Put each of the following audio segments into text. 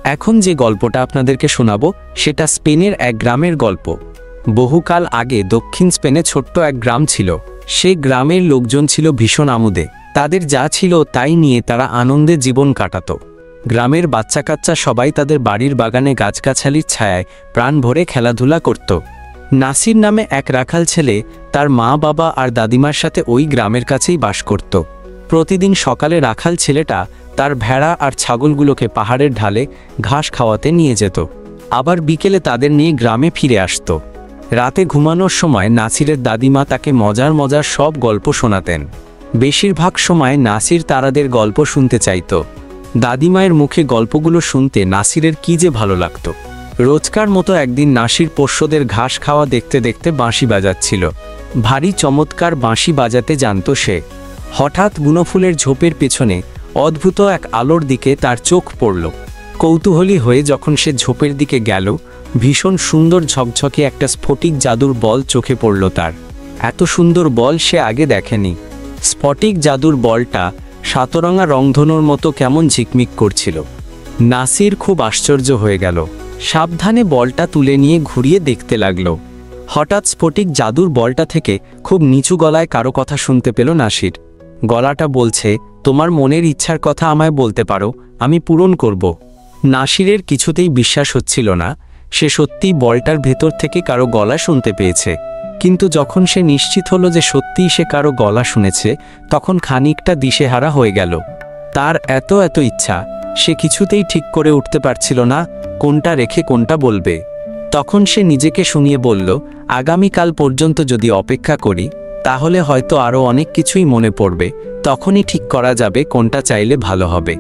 এখন যে গল্পটা আপনাদেরকে শোনাবো সেটা স্পেনের এক গ্রামের গল্প। বহুকাল আগে দক্ষিণ স্পেনে ছোট্ট এক গ্রাম ছিল। সেই গ্রামের লোকজন ছিল ভীষণ আমোদে। তাদের যা ছিল তাই নিয়ে তারা আনন্দে জীবন কাটাত। গ্রামের বাচ্চা কাচ্চা সবাই তাদের বাড়ির বাগানে গাছগাছালির ছায়ায় প্রাণ ভরে খেলাধুলা করত। নাসির নামে এক রাখাল ছেলে তার মা বাবা আর দাদিমার সাথে ওই গ্রামের কাছেই বাস করত। প্রতিদিন সকালে রাখাল ছেলেটা তার ভেড়া আর ছাগলগুলোকে পাহাড়ের ঢালে ঘাস খাওয়াতে নিয়ে যেত, আবার বিকেলে তাদের নিয়ে গ্রামে ফিরে আসত। রাতে ঘুমানোর সময় নাসিরের দাদিমা তাকে মজার মজার সব গল্প শোনাতেন। বেশিরভাগ সময় নাসির তারাদের গল্প শুনতে চাইত। দাদিমায়ের মুখে গল্পগুলো শুনতে নাসিরের কি যে ভালো লাগত। রোজকার মতো একদিন নাসির পোষ্যদের ঘাস খাওয়া দেখতে দেখতে বাঁশি বাজাচ্ছিল। ভারী চমৎকার বাঁশি বাজাতে জানত সে। হঠাৎ গুণফুলের ঝোপের পেছনে অদ্ভুত এক আলোর দিকে তার চোখ পড়ল। কৌতূহলী হয়ে যখন সে ঝোপের দিকে গেল, ভীষণ সুন্দর ঝকঝকে একটা স্ফটিক জাদুর বল চোখে পড়ল তার। এত সুন্দর বল সে আগে দেখেনি। স্ফটিক জাদুর বলটা সাতরঙা রংধনুর মতো কেমন ঝিকমিক করছিল। নাসির খুব আশ্চর্য হয়ে গেল। সাবধানে বলটা তুলে নিয়ে ঘুরিয়ে দেখতে লাগল। হঠাৎ স্ফটিক জাদুর বলটা থেকে খুব নিচু গলায় কারো কথা শুনতে পেল নাসির। গলাটা বলছে, তোমার মনের ইচ্ছার কথা আমায় বলতে পারো, আমি পূরণ করব। নাসিরের কিছুতেই বিশ্বাস হচ্ছিল না সে সত্যিই বলটার ভেতর থেকে কারো গলা শুনতে পেয়েছে। কিন্তু যখন সে নিশ্চিত হলো যে সত্যিই সে কারো গলা শুনেছে, তখন খানিকটা দিশেহারা হয়ে গেল। তার এত ইচ্ছা, সে কিছুতেই ঠিক করে উঠতে পারছিল না কোনটা রেখে কোনটা বলবে। তখন সে নিজেকে শুনিয়ে বলল, আগামীকাল পর্যন্ত যদি অপেক্ষা করি তাহলে হয়তো আরও অনেক কিছুই মনে পড়বে, তখনই ঠিক করা যাবে কোনটা চাইলে ভালো হবে।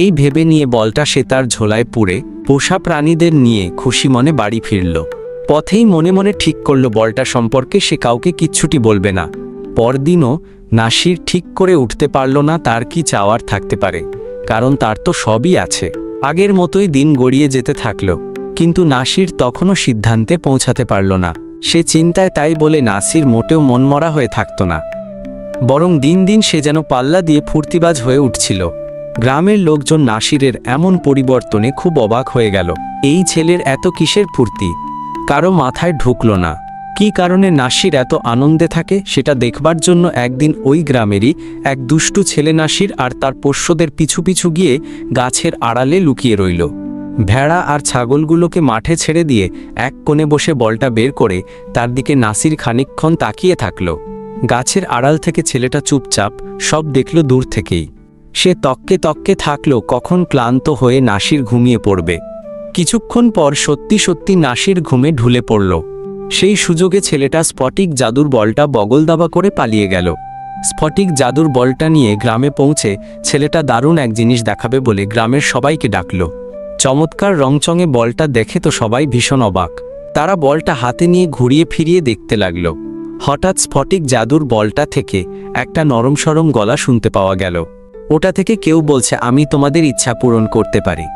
এই ভেবে নিয়ে বলটা সে তার ঝোলায় পুরে পোষা প্রাণীদের নিয়ে খুশি মনে বাড়ি ফিরল। পথেই মনে মনে ঠিক করল বলটা সম্পর্কে সে কাউকে কিচ্ছুটি বলবে না। পরদিনও নাসির ঠিক করে উঠতে পারল না তার কি চাওয়ার থাকতে পারে, কারণ তার তো সবই আছে। আগের মতোই দিন গড়িয়ে যেতে থাকল, কিন্তু নাসির তখনও সিদ্ধান্তে পৌঁছাতে পারল না। সে চিন্তায় তাই বলে নাসির মোটেও মনমরা হয়ে থাকত না, বরং দিন দিন সে যেন পাল্লা দিয়ে ফুর্তিবাজ হয়ে উঠছিল। গ্রামের লোকজন নাসিরের এমন পরিবর্তনে খুব অবাক হয়ে গেল। এই ছেলের এত কিসের ফুর্তি কারো মাথায় ঢুকল না। কি কারণে নাসির এত আনন্দে থাকে সেটা দেখবার জন্য একদিন ওই গ্রামেরই এক দুষ্টু ছেলে নাসির আর তার পোষ্যদের পিছু পিছু গিয়ে গাছের আড়ালে লুকিয়ে রইল। ভেড়া আর ছাগলগুলোকে মাঠে ছেড়ে দিয়ে এক কোণে বসে বলটা বের করে তার দিকে নাসির খানিকক্ষণ তাকিয়ে থাকল। গাছের আড়াল থেকে ছেলেটা চুপচাপ সব দেখল দূর থেকেই। সে তককে তককে থাকল কখন ক্লান্ত হয়ে নাসির ঘুমিয়ে পড়বে। কিছুক্ষণ পর সত্যি সত্যি নাসির ঘুমে ঢুলে পড়ল। সেই সুযোগে ছেলেটা স্ফটিক জাদুর বলটা বগল দাবা করে পালিয়ে গেল। স্ফটিক জাদুর বলটা নিয়ে গ্রামে পৌঁছে ছেলেটা দারুণ এক জিনিস দেখাবে বলে গ্রামের সবাইকে ডাকল। চমৎকার রংচঙে বলটা দেখে তো সবাই ভীষণ অবাক। তারা বলটা হাতে নিয়ে ঘুরিয়ে ফিরিয়ে দেখতে লাগল। হঠাৎ স্ফটিক জাদুর বলটা থেকে একটা নরম সরম গলা শুনতে পাওয়া গেল। ওটা থেকে কেউ বলছে, আমি তোমাদের ইচ্ছা পূরণ করতে পারি।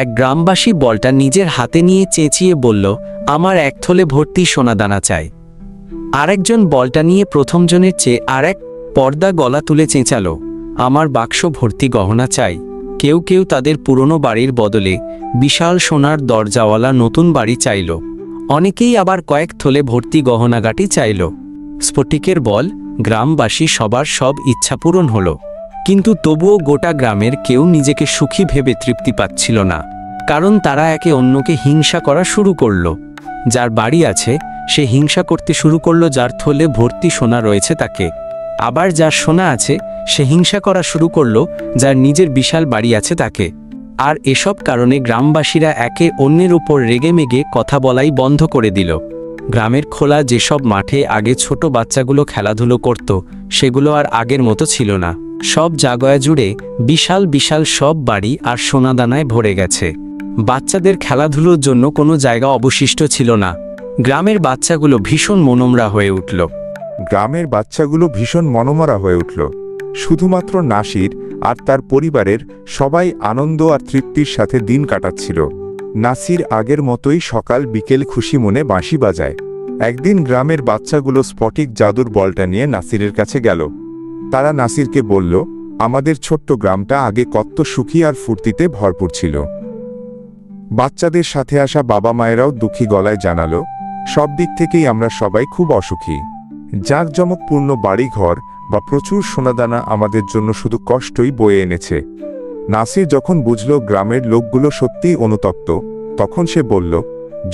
এক গ্রামবাসী বলটা নিজের হাতে নিয়ে চেঁচিয়ে বলল, আমার এক থলে ভর্তি সোনাদানা চাই। আরেকজন বলটা নিয়ে প্রথমজনের চেয়ে আর এক পর্দা গলা তুলে চেঁচালো, আমার বাক্স ভর্তি গহনা চাই। কেউ কেউ তাদের পুরনো বাড়ির বদলে বিশাল সোনার দরজাওয়ালা নতুন বাড়ি চাইল। অনেকেই আবার কয়েক থলে ভর্তি গহনাগাটি চাইল। স্ফটিকের বল গ্রামবাসী সবার সব ইচ্ছা পূরণ হলো, কিন্তু তবুও গোটা গ্রামের কেউ নিজেকে সুখী ভেবে তৃপ্তি পাচ্ছিল না, কারণ তারা একে অন্যকে হিংসা করা শুরু করল। যার বাড়ি আছে সে হিংসা করতে শুরু করল যার থলে ভর্তি সোনা রয়েছে তাকে। আবার যার সোনা আছে সে হিংসা করা শুরু করল যার নিজের বিশাল বাড়ি আছে তাকে। আর এসব কারণে গ্রামবাসীরা একে অন্যের উপর রেগে মেগে কথা বলাই বন্ধ করে দিল। গ্রামের খোলা যেসব মাঠে আগে ছোট বাচ্চাগুলো খেলাধুলো করত সেগুলো আর আগের মতো ছিল না। সব জায়গা জুড়ে বিশাল বিশাল সব বাড়ি আর সোনাদানায় ভরে গেছে। বাচ্চাদের খেলাধুলোর জন্য কোনো জায়গা অবশিষ্ট ছিল না। গ্রামের বাচ্চাগুলো ভীষণ মনোমরা হয়ে উঠল। শুধুমাত্র নাসির আর তার পরিবারের সবাই আনন্দ আর তৃপ্তির সাথে দিন কাটাচ্ছিল। নাসির আগের মতোই সকাল বিকেল খুশি মনে বাঁশি বাজায়। একদিন গ্রামের বাচ্চাগুলো স্ফটিক জাদুর বলটা নিয়ে নাসিরের কাছে গেল। তারা নাসিরকে বলল, আমাদের ছোট্ট গ্রামটা আগে কত সুখী আর ফুর্তিতে ভরপুর ছিল। বাচ্চাদের সাথে আসা বাবা মায়েরাও দুঃখী গলায় জানালো, সব দিক থেকেই আমরা সবাই খুব অসুখী। জাঁকজমকপূর্ণ বাড়িঘর বা প্রচুর সোনাদানা আমাদের জন্য শুধু কষ্টই বয়ে এনেছে। নাসির যখন বুঝল গ্রামের লোকগুলো সত্যিই অনুতপ্ত, তখন সে বলল,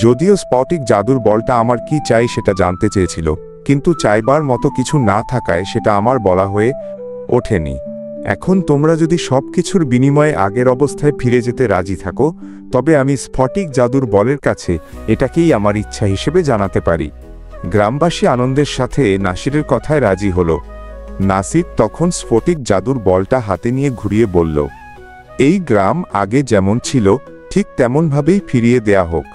যদিও স্ফটিক জাদুর বলটা আমার কি চাই সেটা জানতে চেয়েছিল, কিন্তু চাইবার মতো কিছু না থাকায় সেটা আমার বলা হয়ে ওঠেনি। এখন তোমরা যদি সবকিছুর বিনিময়ে আগের অবস্থায় ফিরে যেতে রাজি থাকো, তবে আমি স্ফটিক জাদুর বলের কাছে এটাকেই আমার ইচ্ছা হিসেবে জানাতে পারি। গ্রামবাসী আনন্দের সাথে নাসিরের কথায় রাজি হলো। নাসির তখন স্ফটিক জাদুর বলটা হাতে নিয়ে ঘুরিয়ে বলল, এই গ্রাম আগে যেমন ছিল ঠিক তেমনভাবেই ফিরিয়ে দেয়া হোক।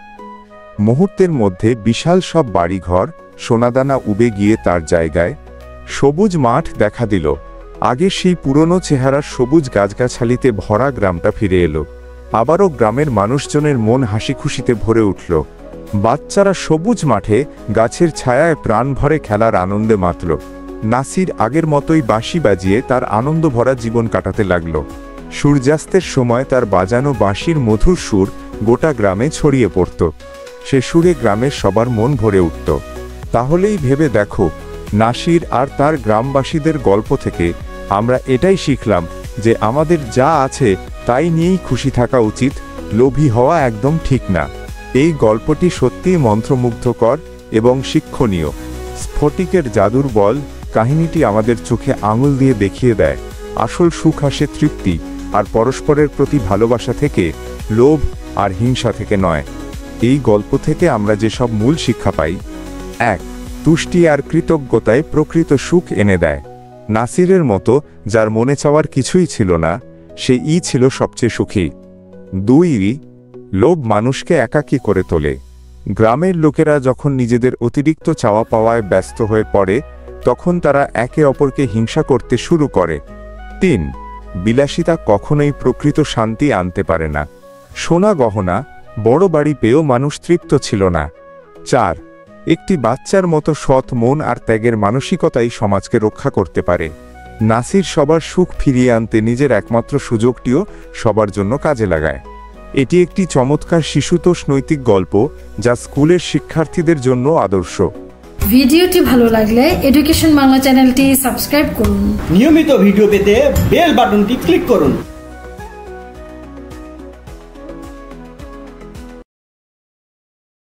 মুহূর্তের মধ্যে বিশাল সব বাড়িঘর সোনাদানা উবে গিয়ে তার জায়গায় সবুজ মাঠ দেখা দিল। আগে সেই পুরনো চেহারার সবুজ গাছগাছালিতে ভরা গ্রামটা ফিরে এলো। আবারও গ্রামের মানুষজনের মন হাসি খুশিতে ভরে উঠল। বাচ্চারা সবুজ মাঠে গাছের ছায়ায় প্রাণ ভরে খেলার আনন্দে মাতল। নাসির আগের মতোই বাঁশি বাজিয়ে তার আনন্দ ভরা জীবন কাটাতে লাগল। সূর্যাস্তের সময় তার বাজানো বাঁশির মধুর সুর গোটা গ্রামে ছড়িয়ে পড়ত। সে সুরে গ্রামের সবার মন ভরে উঠত। তাহলেই ভেবে দেখো, নাসির আর তার গ্রামবাসীদের গল্প থেকে আমরা এটাই শিখলাম যে আমাদের যা আছে তাই নিয়েই খুশি থাকা উচিত, লোভী হওয়া একদম ঠিক না। এই গল্পটি সত্যিই মন্ত্রমুগ্ধকর এবং শিক্ষণীয়। স্ফটিকের জাদুর বল কাহিনীটি আমাদের চোখে আঙুল দিয়ে দেখিয়ে দেয় আসল সুখ আসে তৃপ্তি আর পরস্পরের প্রতি ভালোবাসা থেকে, লোভ আর হিংসা থেকে নয়। এই গল্প থেকে আমরা যেসব মূল শিক্ষা পাই: 1. তুষ্টি আর কৃতজ্ঞতায় প্রকৃত সুখ এনে দেয়। নাসিরের মতো যার মনে চাওয়ার কিছুই ছিল না, সেই ছিল সবচেয়ে সুখী। 2. লোভ মানুষকে একাকী করে তোলে। গ্রামের লোকেরা যখন নিজেদের অতিরিক্ত চাওয়া পাওয়ায় ব্যস্ত হয়ে পড়ে, তখন তারা একে অপরকে হিংসা করতে শুরু করে। 3. বিলাসিতা কখনোই প্রকৃত শান্তি আনতে পারে না। সোনা গহনা, বড় বাড়ি পেয়েও মানুষ তৃপ্ত ছিল না। 4. একটি বাচ্চার মতো সৎ মন আর ত্যাগের মানসিকতাই সমাজকে রক্ষা করতে পারে। নাসির সবার সুখ ফিরিয়ে আনতে নিজের একমাত্র সুযোগটিও সবার জন্য কাজে লাগায়। এটি একটি চমৎকার শিশুতোষ নৈতিক গল্প, যা স্কুলের শিক্ষার্থীদের জন্য আদর্শ। ভিডিওটি ভালো লাগলে এডুকেশন বাংলা চ্যানেলটি সাবস্ক্রাইব করুন। নিয়মিত ভিডিও পেতে বেল বাটনটি ক্লিক করুন।